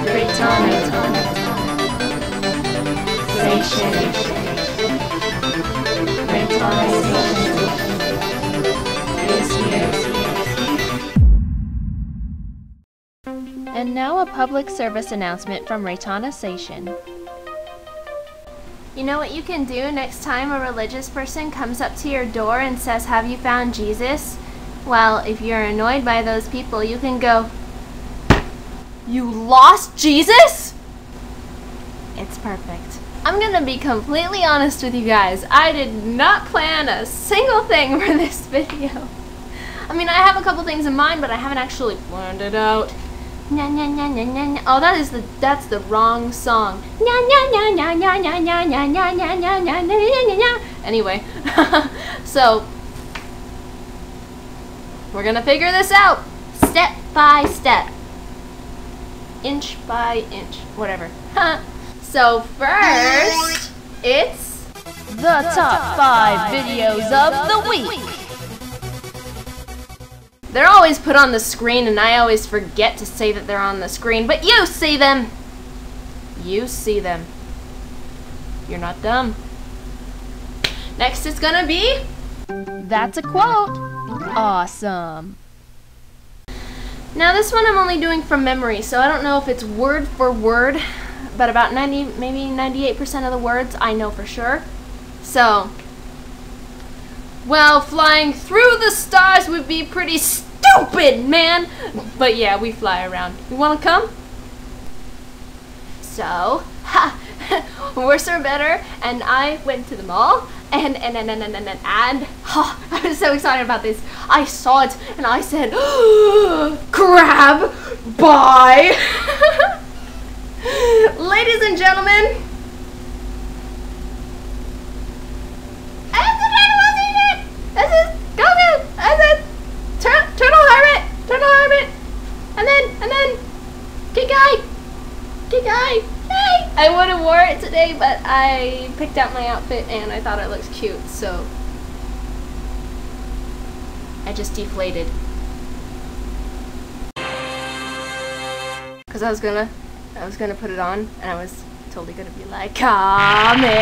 Reitanna, Seishin, Reitanna is here. And now a public service announcement from Reitanna Seishin. You know what you can do next time a religious person comes up to your door and says, "Have you found Jesus?" Well, if you're annoyed by those people, you can go, "You lost Jesus?" It's perfect. I'm gonna be completely honest with you guys. I did not plan a single thing for this video. I mean, I have a couple things in mind, but I haven't actually planned it out. Nya, nya, nya, nya, nya, nya. Oh, that's the wrong song. Nya, nya, nya, nya, nya, nya, nya, nya, nya, nya, nya, nya, nya, nya, nya. Anyway, so we're gonna figure this out step by step, inch by inch, whatever. So first, it's the top 5 videos of the week. They're always put on the screen and I always forget to say that they're on the screen, but you see them. You see them. You're not dumb. Next it's gonna be, that's a quote. Awesome. Now this one I'm only doing from memory, so I don't know if it's word for word, but about 90, maybe 98% of the words I know for sure. So, well, flying through the stars would be pretty stupid, man! But yeah, we fly around. You wanna come? So, worse or better, and I went to the mall, and oh, I was so excited about this. I saw it, and I said, grab, buy! Ladies and gentlemen, Hey! I would have wore it today, but I picked out my outfit and I thought it looked cute, so I just deflated. Cause I was gonna put it on and I was totally gonna be like, Kamehameha!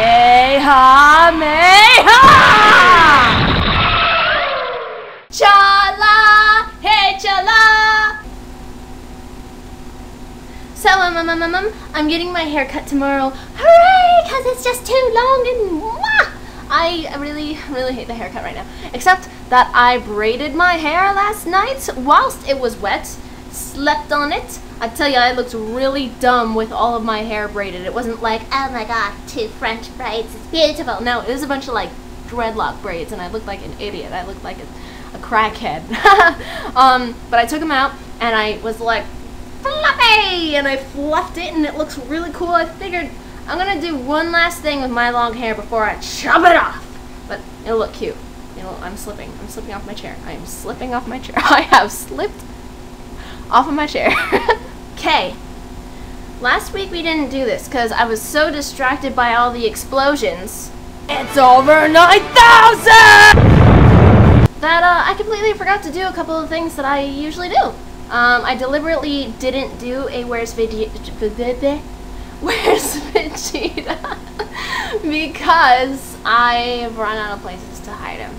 Chala! Hey chala! So, I'm getting my hair cut tomorrow. Hooray! Cause it's just too long and mwah! I really hate the haircut right now. Except that I braided my hair last night whilst it was wet. Slept on it. I tell you, I looked really dumb with all of my hair braided. It wasn't like, oh my god, 2 French braids, it's beautiful. No, it was a bunch of like dreadlock braids and I looked like an idiot. I looked like a crackhead. But I took them out and I was like, fluffy! And I fluffed it and it looks really cool. I figured I'm gonna do one last thing with my long hair before I chop it off. But it'll look cute. I'm slipping off my chair. I am slipping off my chair. I have slipped off of my chair. Okay. Last week we didn't do this because I was so distracted by all the explosions. It's over 9,000! That I completely forgot to do a couple of things that I usually do. I deliberately didn't do a Where's Vegeta because I've run out of places to hide him.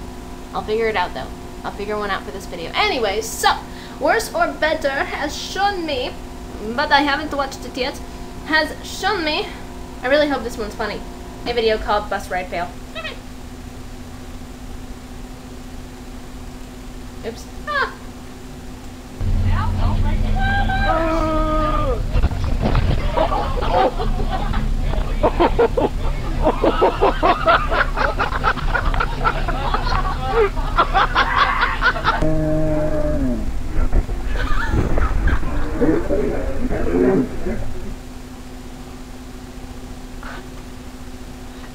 I'll figure it out though. I'll figure one out for this video. Anyway, so Worse or Better has shown me, but I haven't watched it yet, has shown me, I really hope this one's funny, a video called Bus Ride Fail. Oops. Ah.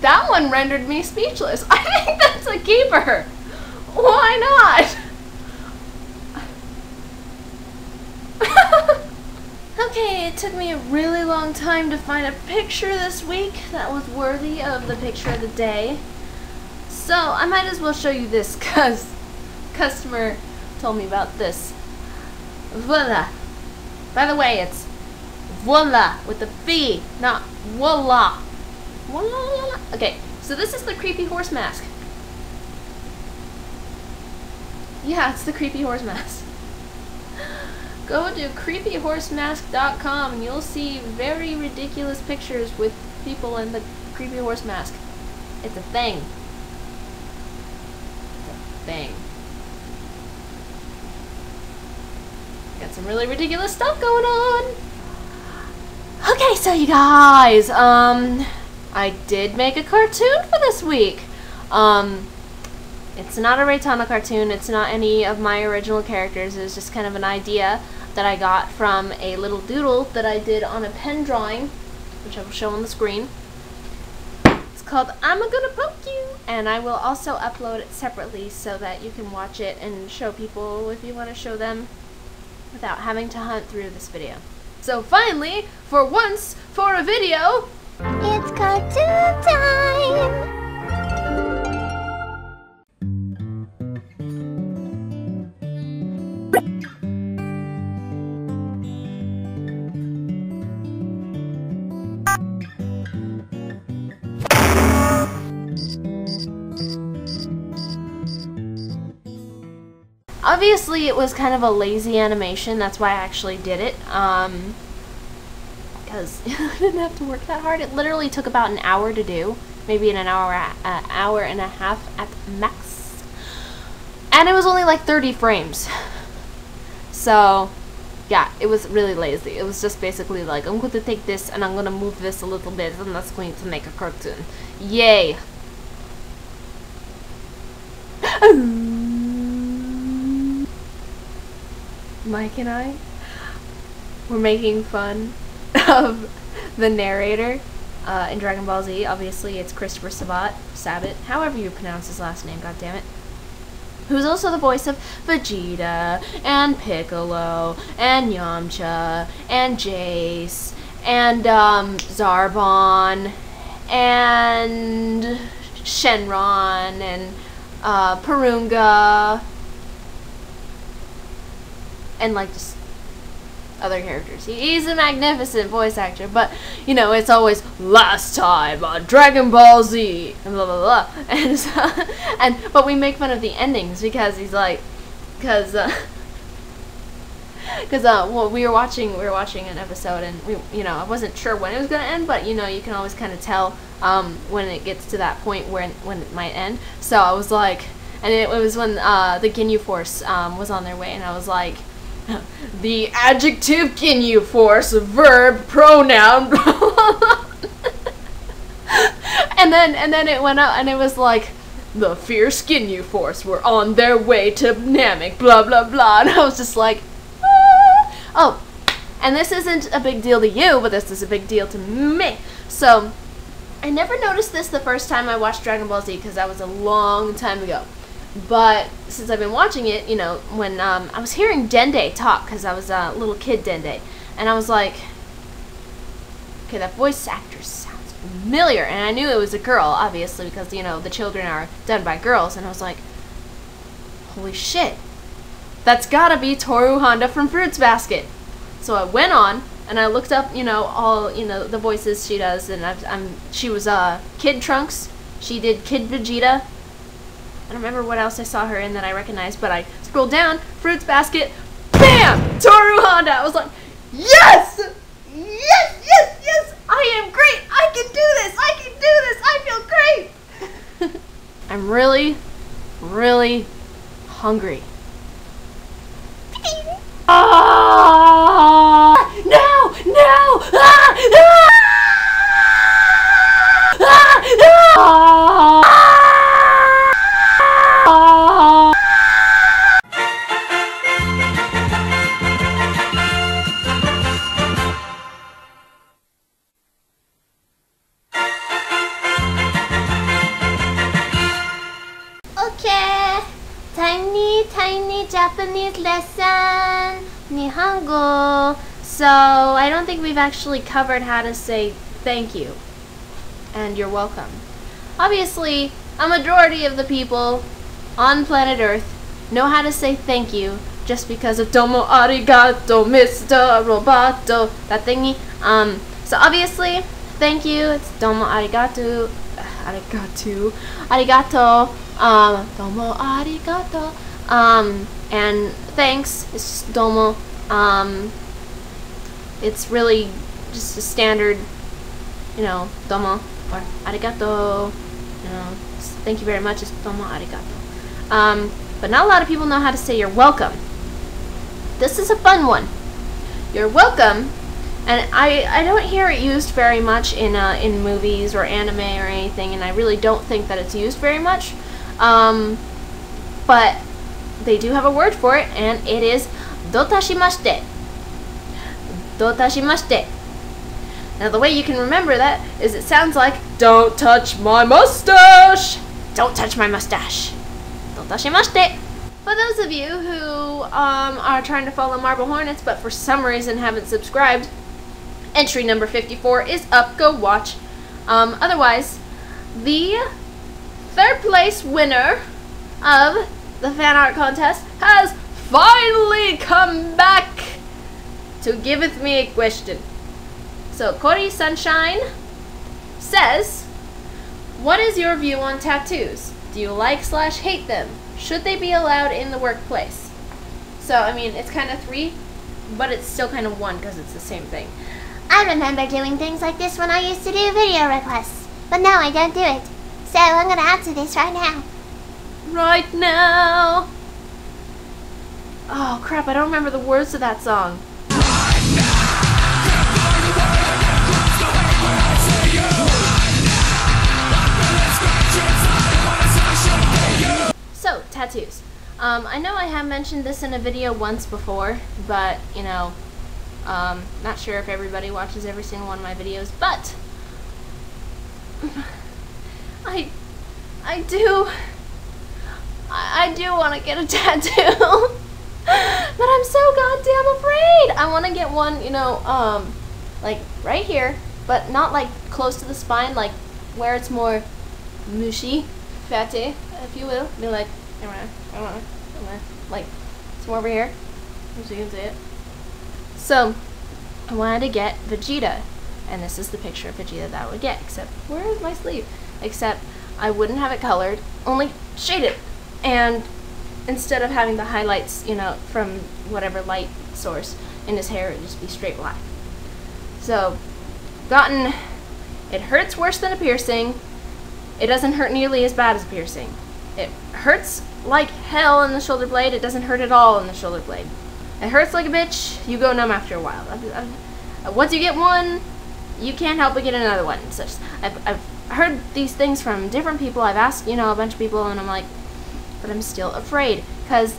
That one rendered me speechless. I think that's a keeper. Why not? Okay, it took me a really long time to find a picture this week that was worthy of the picture of the day. So I might as well show you this because customer told me about this. Voila. By the way, it's voila with the V, not voila. Voila. Okay, so this is the creepy horse mask. Yeah, it's the creepy horse mask. Go to creepyhorsemask.com and you'll see very ridiculous pictures with people in the creepy horse mask. It's a thing. It's a thing. Got some really ridiculous stuff going on. Okay, so you guys, I did make a cartoon for this week. It's not a Reitanna cartoon. It's not any of my original characters. It was just kind of an idea that I got from a little doodle that I did on a pen drawing, which I will show on the screen. It's called I'm Gonna Poke You, and I will also upload it separately so that you can watch it and show people if you want to show them without having to hunt through this video. So finally, for once, for a video, it's cartoon time! Obviously, it was kind of a lazy animation. That's why I actually did it. Because I didn't have to work that hard. It literally took about an hour to do. Maybe an hour and a half at max. And it was only like 30 frames. So, yeah, it was really lazy. It was just basically like, I'm going to take this and I'm going to move this a little bit and that's going to make a cartoon. Yay! Mike and I were making fun of the narrator in Dragon Ball Z. Obviously, it's Christopher Sabat, however you pronounce his last name, goddammit. Who's also the voice of Vegeta, and Piccolo, and Yamcha, and Jace, and Zarbon, and Shenron, and Purunga, and like just other characters. He's a magnificent voice actor, but you know, it's always last time on Dragon Ball Z and blah blah blah. And so, but we make fun of the endings because he's like, well, we were watching an episode and I wasn't sure when it was gonna end, but you can always kind of tell when it gets to that point when it might end. So I was like, and it was when the Ginyu Force was on their way, and I was like, the adjective Ginyu Force, verb, pronoun, and then it went out and it was like, the fierce Ginyu Force were on their way to Namek, blah blah blah, and I was just like, ah! Oh, and this isn't a big deal to you, but this is a big deal to me. So I never noticed this the first time I watched Dragon Ball Z because that was a long time ago. But since I've been watching it, when I was hearing Dende talk, because I was a little kid Dende, and I was like, okay, that voice actor sounds familiar, and I knew it was a girl, obviously, because, the children are done by girls, and I was like, holy shit, that's gotta be Toru Honda from Fruits Basket. So I went on, and I looked up, all, the voices she does, and she was Kid Trunks, she did Kid Vegeta. I don't remember what else I saw her in that I recognized, but I scrolled down, Fruits Basket, BAM! Toru Honda! I was like, yes! Yes, yes, yes! I am great! I can do this! I can do this! I feel great! I'm really, really hungry. Ah! No! No! Ah! Ah! Ah! Ah! Tiny Japanese lesson, Nihongo. So I don't think we've actually covered how to say thank you and you're welcome. Obviously, a majority of the people on planet Earth know how to say thank you just because of domo arigato, Mr. Roboto, that thingy. So obviously, thank you. It's domo arigato, arigato, domo arigato, and thanks. It's just domo. It's really just a standard, you know, domo or arigato. You know, thank you very much. It's domo arigato. But not a lot of people know how to say you're welcome. This is a fun one. You're welcome, and I don't hear it used very much in movies or anime or anything, and I really don't think that it's used very much. But they do have a word for it, and it is dotashimashite. Dotashimashite. Now the way you can remember that is it sounds like, don't touch my mustache! Don't touch my mustache. Dotashimashite. For those of you who are trying to follow Marble Hornets but for some reason haven't subscribed, entry number 54 is up. Go watch. Otherwise, the third place winner of the fan art contest has finally come back to giveth me a question. So Kori Sunshine says, what is your view on tattoos? Do you like/hate them? Should they be allowed in the workplace? So, I mean, it's kind of 3, but it's still kind of 1 because it's the same thing. I remember doing things like this when I used to do video requests, but now I don't do it. So I'm going to answer this right now. Right now! Oh crap, I don't remember the words to that song. So, tattoos. I know I have mentioned this in a video once before, but, you know, not sure if everybody watches every single one of my videos, but I do want to get a tattoo, but I'm so goddamn afraid. I want to get one, you know, like right here, but not like close to the spine, like where it's more mushy, fatty, if you will. Be like, like it's more over here, so you can see it. So I wanted to get Vegeta, and this is the picture of Vegeta that I would get, except where is my sleeve? Except I wouldn't have it colored, only shaded, and instead of having the highlights, you know, from whatever light source in his hair, it would just be straight black. So it hurts worse than a piercing. It doesn't hurt nearly as bad as a piercing. It hurts like hell in the shoulder blade. It doesn't hurt at all in the shoulder blade. It hurts like a bitch. You go numb after a while. Once you get one, you can't help but get another one. I've heard these things from different people. I've asked, you know, a bunch of people, and I'm like, but I'm still afraid, because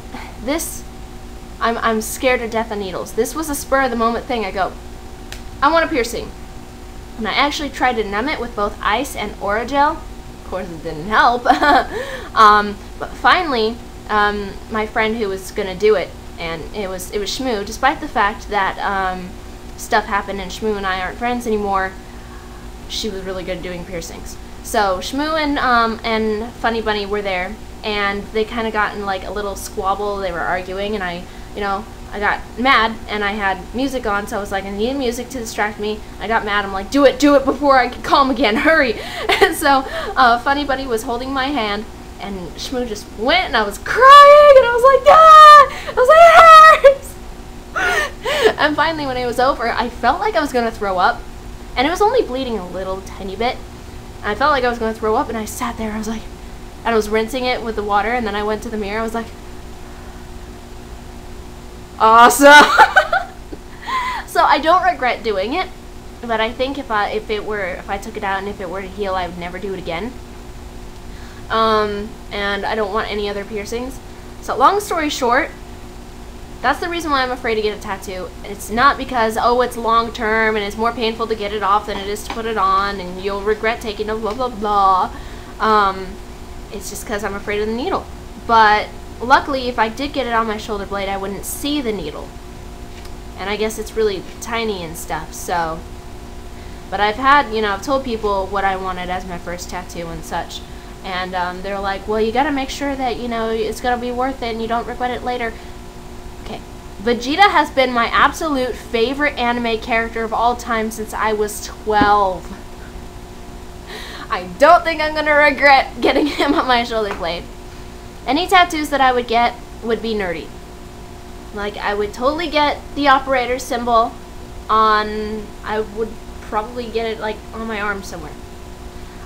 I'm scared to death of needles. This was a spur of the moment thing. I go, I want a piercing, and I actually tried to numb it with both ice and Oragel. Of course, it didn't help. But finally, my friend who was gonna do it, and it was Shmoo. Despite the fact that stuff happened and Shmoo and I aren't friends anymore, she was really good at doing piercings. So Shmoo and Funny Bunny were there, and they kind of got in like a little squabble. They were arguing, and I got mad, and I had music on, so I was like, I needed music to distract me. I got mad. I'm like, do it before I can calm again, hurry. And so Funny Bunny was holding my hand, and Shmoo just went, and I was crying, and I was like, ah! I was like, it hurts! And finally, when it was over, I felt like I was going to throw up, and it was only bleeding a little tiny bit. I felt like I was going to throw up, and I sat there, I was like, and I was rinsing it with the water, and then I went to the mirror, I was like, awesome! So I don't regret doing it, but I think if I took it out and if it were to heal, I would never do it again. And I don't want any other piercings. So long story short, that's the reason why I'm afraid to get a tattoo. It's not because, oh, it's long term and it's more painful to get it off than it is to put it on, and you'll regret taking it, blah blah blah. It's just because I'm afraid of the needle. But luckily, if I did get it on my shoulder blade, I wouldn't see the needle. And I guess it's really tiny and stuff, so. But I've told people what I wanted as my first tattoo and such. And they're like, well, you gotta make sure that, it's gonna be worth it and you don't regret it later. Vegeta has been my absolute favorite anime character of all time since I was 12. I don't think I'm gonna regret getting him on my shoulder blade. Any tattoos that I would get would be nerdy. Like, I would totally get the operator symbol on, I would probably get it like on my arm somewhere.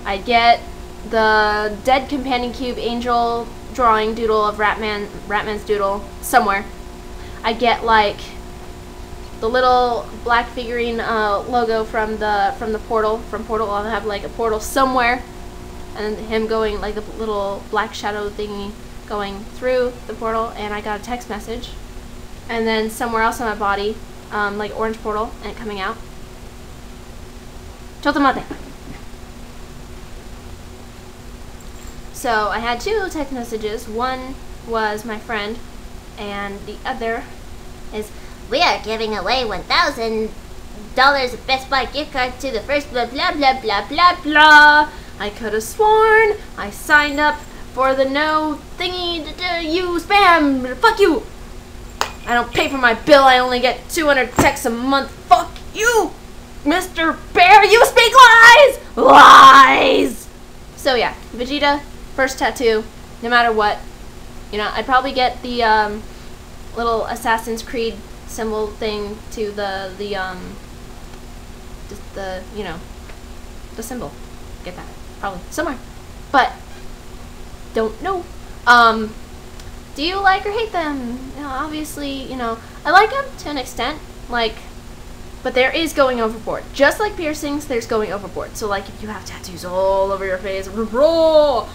I'd get the dead companion cube angel drawing doodle of Ratman's doodle somewhere. I'd get like the little black figurine logo from the portal. From Portal, I'll have like a portal somewhere, and him going like a little black shadow thingy going through the portal. And I got a text message, and then somewhere else on my body, like orange portal and it coming out. Chotomate. So I had 2 text messages. One was my friend, and the other is, We are giving away $1,000 of Best Buy gift card to the first blah blah blah blah blah blah. I could have sworn I signed up for the no thingy, you spam, fuck you. I don't pay for my bill, I only get 200 texts a month, fuck you, Mr. Bear, you speak lies! Lies! So yeah, Vegeta, first tattoo, no matter what. You know, I'd probably get the little Assassin's Creed symbol thing to just the, you know, the symbol. Get that probably somewhere, but don't know. Do you like or hate them? You know, obviously, you know, I like them to an extent, like, but there is going overboard. Just like piercings, there's going overboard. So like, if you have tattoos all over your face, raw,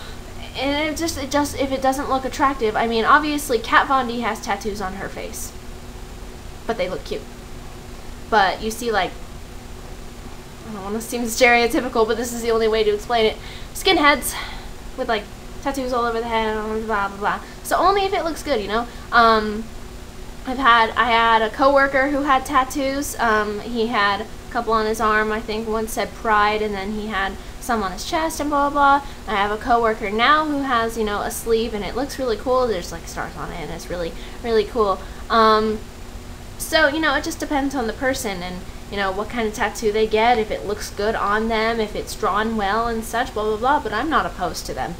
and it just if it doesn't look attractive, I mean, obviously Kat Von D has tattoos on her face, but they look cute. But you see, like, I don't want to seem stereotypical, but this is the only way to explain it. Skinheads with like tattoos all over the head, blah blah blah. So only if it looks good, you know. I had a coworker who had tattoos. He had a couple on his arm. I think one said Pride, and then he had some on his chest and blah blah blah. I have a coworker now who has, you know, a sleeve, and it looks really cool. There's like stars on it, and it's really really cool. So, you know, it just depends on the person and, you know, what kind of tattoo they get, if it looks good on them, if it's drawn well and such, blah blah blah. But I'm not opposed to them.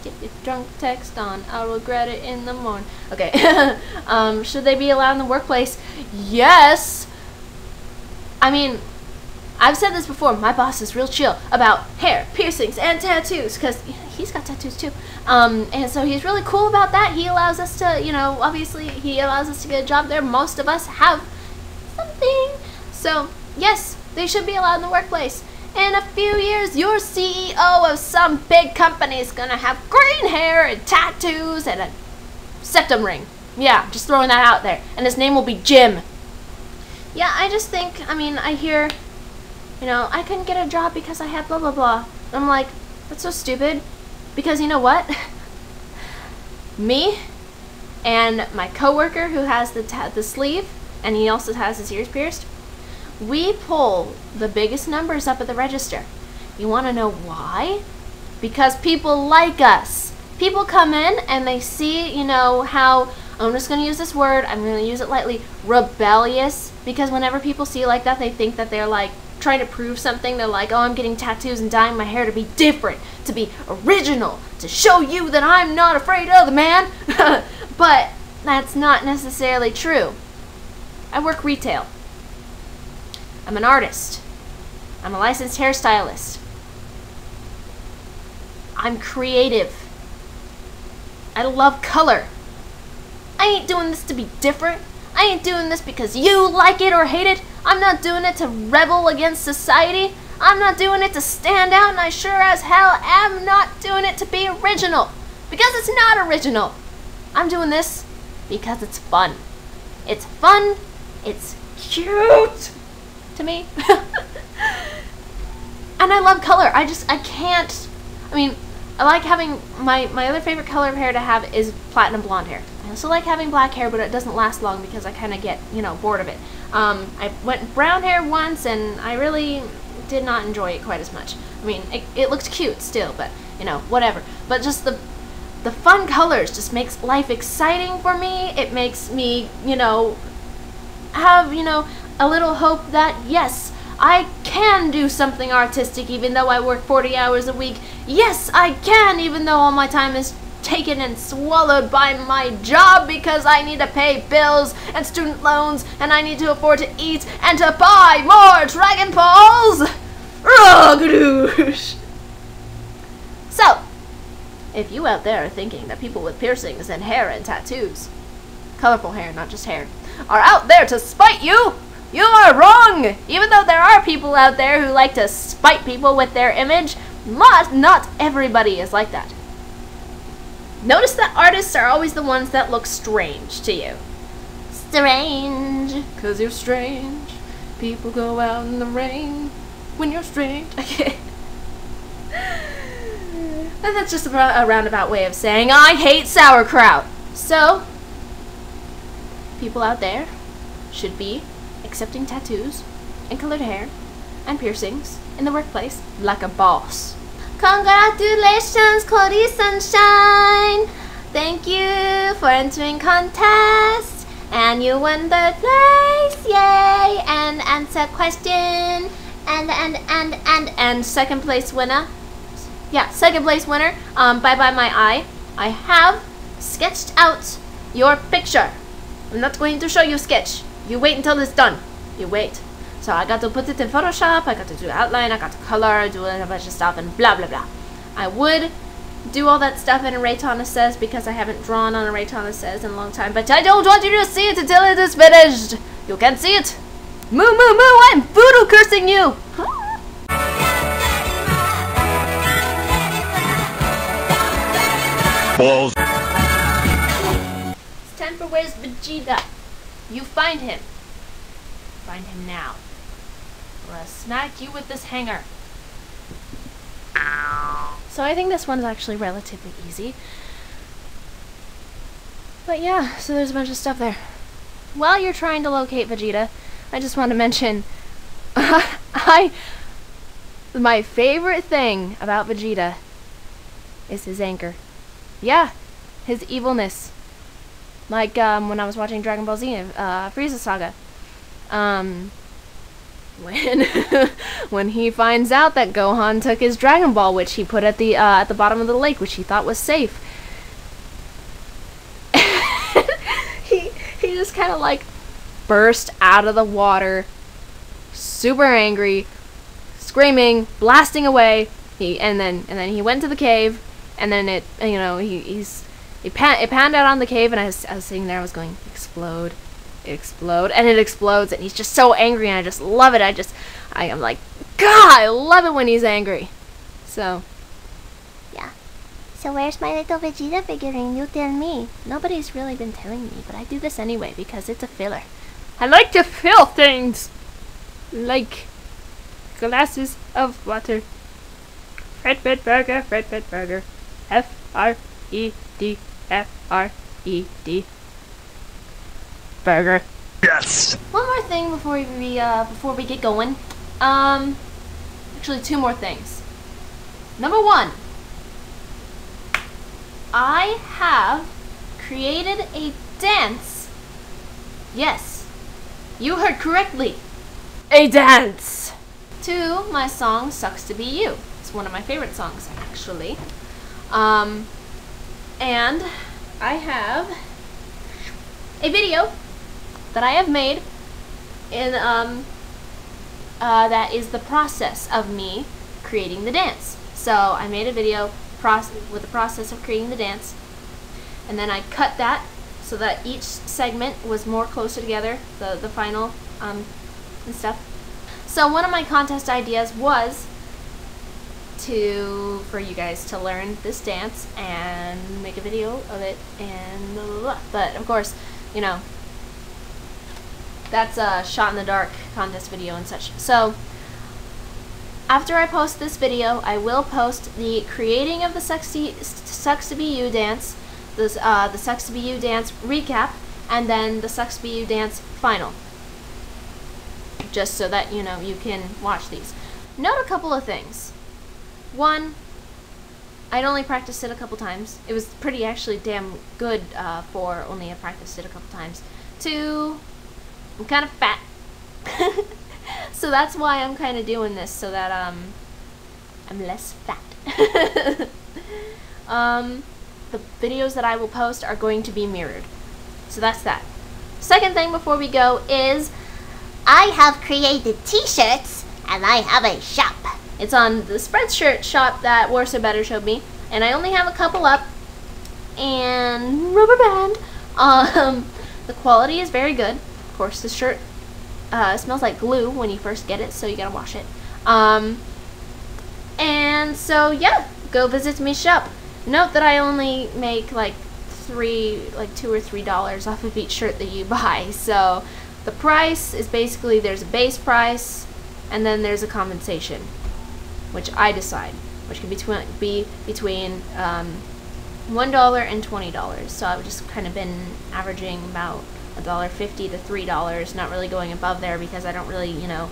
Get your drunk text on, I'll regret it in the morning. Okay. Should they be allowed in the workplace? Yes. I mean, I've said this before, my boss is real chill about hair, piercings, and tattoos, because he's got tattoos too. And so he's really cool about that. He allows us to, you know, obviously he allows us to get a job there. Most of us have something. So, yes, they should be allowed in the workplace. In a few years, your CEO of some big company is gonna have green hair and tattoos and a septum ring. Yeah, just throwing that out there. And his name will be Jim. Yeah, I just think, I mean, I hear, you know, I couldn't get a job because I had blah blah blah. I'm like, that's so stupid. Because you know what? Me and my coworker who has the sleeve, and he also has his ears pierced, we pull the biggest numbers up at the register. You want to know why? Because people like us. People come in and they see, you know, how, I'm just going to use this word, I'm going to use it lightly, rebellious. Because whenever people see like that, they think that they're like trying to prove something. They're like, oh, I'm getting tattoos and dyeing my hair to be different, to be original, to show you that I'm not afraid of the man. But that's not necessarily true. I work retail. I'm an artist. I'm a licensed hairstylist. I'm creative. I love color. I ain't doing this to be different. I ain't doing this because you like it or hate it. I'm not doing it to rebel against society. I'm not doing it to stand out, and I sure as hell am not doing it to be original. Because it's not original. I'm doing this because it's fun. It's fun. It's cute to me. And I love color. I can't, I mean, I like having, my other favorite color of hair to have is platinum blonde hair. I also like having black hair, but it doesn't last long because I kind of get, you know, bored of it. I went brown hair once, and I really did not enjoy it quite as much. I mean, it looked cute still, but, you know, whatever. But just the the fun colors just makes life exciting for me. It makes me, have, a little hope that, yes, I can do something artistic even though I work 40 hours a week. Yes, I can, even though all my time is taken and swallowed by my job because I need to pay bills and student loans and I need to afford to eat and to buy more Dragon Balls. Ruggadoosh. So, if you out there are thinking that people with piercings and hair and tattoos, colorful hair, not just hair, are out there to spite you, you are wrong! Even though there are people out there who like to spite people with their image, not everybody is like that. Notice that artists are always the ones that look strange to you. Strange. 'Cause you're strange. People go out in the rain when you're strange. Okay. And that's just a roundabout way of saying I hate sauerkraut. So, people out there should be accepting tattoos and colored hair and piercings in the workplace like a boss. Congratulations, Cody Sunshine! Thank you for entering contest, and you won third place, yay! And answer question, and second place winner. Yeah, second place winner. Bye bye my eye. I have sketched out your picture. I'm not going to show you sketch. You wait until it's done. You wait. So I got to put it in Photoshop, I got to do outline, I got to color, do a bunch of stuff, and blah blah blah. I would do all that stuff in a Reitanna Says because I haven't drawn on a Reitanna Says in a long time, but I don't want you to see it until it is finished. You can't see it. Moo moo moo, I'm voodoo cursing you. Balls. It's time for Where's Vegeta? You find him. Find him now. Or I'll smack you with this hanger. So I think this one's actually relatively easy. But yeah, so there's a bunch of stuff there. While you're trying to locate Vegeta, I just want to mention my favorite thing about Vegeta is his anger. Yeah, his evilness. Like when I was watching Dragon Ball Z, Frieza Saga. When he finds out that Gohan took his Dragon Ball, which he put at the bottom of the lake, which he thought was safe, he just kind of like burst out of the water, super angry, screaming, blasting away. And then he went to the cave, and then it panned out on the cave, and I was sitting there, I was going, explode, and it explodes, and he's just so angry, and I just love it. I am like, God, I love it when he's angry. So, yeah. So where's my little Vegeta figurine? You tell me. Nobody's really been telling me, but I do this anyway because it's a filler. I like to fill things like glasses of water. Fredbed Burger, F-R-E-D, F-R-E-D. Burger. Yes. One more thing before we get going. Actually, two more things. Number one, I have created a dance. Yes, you heard correctly. A dance to my song "Sucks to Be You." It's one of my favorite songs, actually. And I have a video that I have made in that is the process of me creating the dance. So I made a video with the process of creating the dance, and then I cut that so that each segment was more closer together, the final and stuff. So one of my contest ideas was for you guys to learn this dance and make a video of it, and blah, blah, blah. But of course, that's a shot in the dark contest video and such. So after I post this video, I will post the creating of the Sucks to Be You dance, the Sucks to Be You dance recap, and then the Sucks to Be You dance final, just so that you can watch these. Note a couple of things. One, I'd only practiced it a couple times. It was pretty actually damn good for only I practiced it a couple times. 2, I'm kind of fat. So that's why I'm kind of doing this, so that I'm less fat. The videos that I will post are going to be mirrored. So that's that. Second thing before we go is I have created t-shirts and I have a shop. it's on the Spreadshirt shop that Warsaw Better showed me, and I only have a couple up. And rubber band. The quality is very good. Of course, the shirt smells like glue when you first get it, so you gotta wash it. And so yeah, go visit me shop. Note that I only make like $2 or $3 off of each shirt that you buy. So the price is basically, there's a base price and then there's a compensation, which I decide, which can be between $1 and $20. So I've just kind of been averaging about $1.50 to $3, not really going above there because I don't really, you know,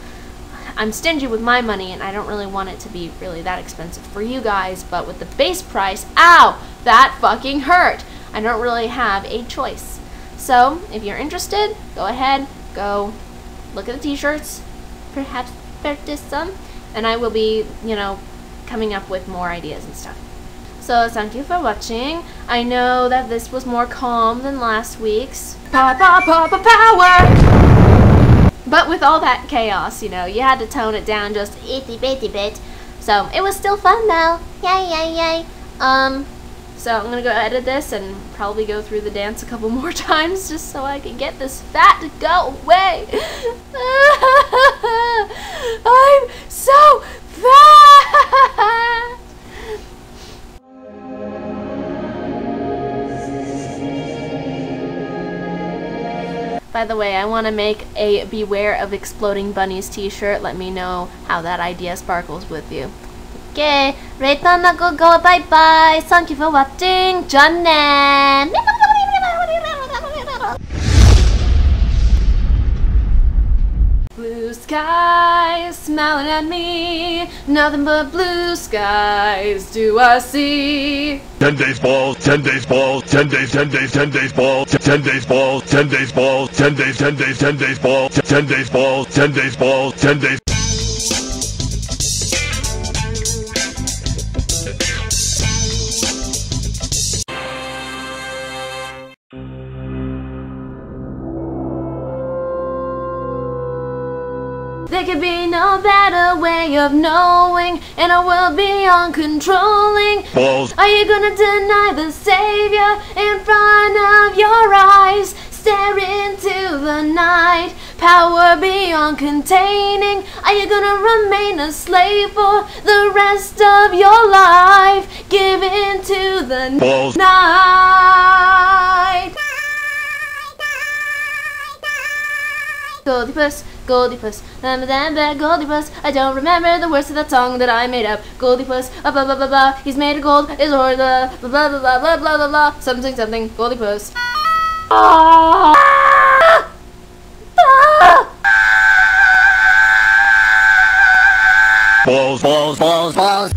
I'm stingy with my money and I don't really want it to be really that expensive for you guys. But with the base price, ow, that fucking hurt. I don't really have a choice. So if you're interested, go ahead, go look at the t-shirts, perhaps purchase some, and I will be, you know, coming up with more ideas and stuff. So thank you for watching. I know that this was more calm than last week's. Power! But with all that chaos, you know, you had to tone it down just itty bitty bit. So it was still fun though. Yay, yay, yay. So I'm gonna go edit this and probably go through the dance a couple more times just so I can get this fat to go away. I'm so fat! By the way, I want to make a Beware of Exploding Bunnies t-shirt. Let me know how that idea sparkles with you. Okay, Reitanna go bye bye. Thank you for watching. Jannen. Blue skies smiling at me, nothing but blue skies do I see. 10 days balls, 10 days balls, 10 days, 10 days, 10 days balls, 10 days balls, 10 days balls, 10 days, 10 days, 10 days balls, 10 days balls, 10 days balls, 10 days. There could be no better way of knowing, and I will be on controlling. Balls. Are you gonna deny the Savior in front of your eyes? Stare into the night, power beyond containing. Are you gonna remain a slave for the rest of your life? Give in to the Balls. night. Goldie Puss, Goldie Puss, Goldie Puss. I don't remember the words of that song that I made up. Goldie Puss, blah blah blah blah. He's made of gold, his horn, blah blah blah blah blah blah blah blah. Something something. Goldie Puss. Balls, balls, balls, balls.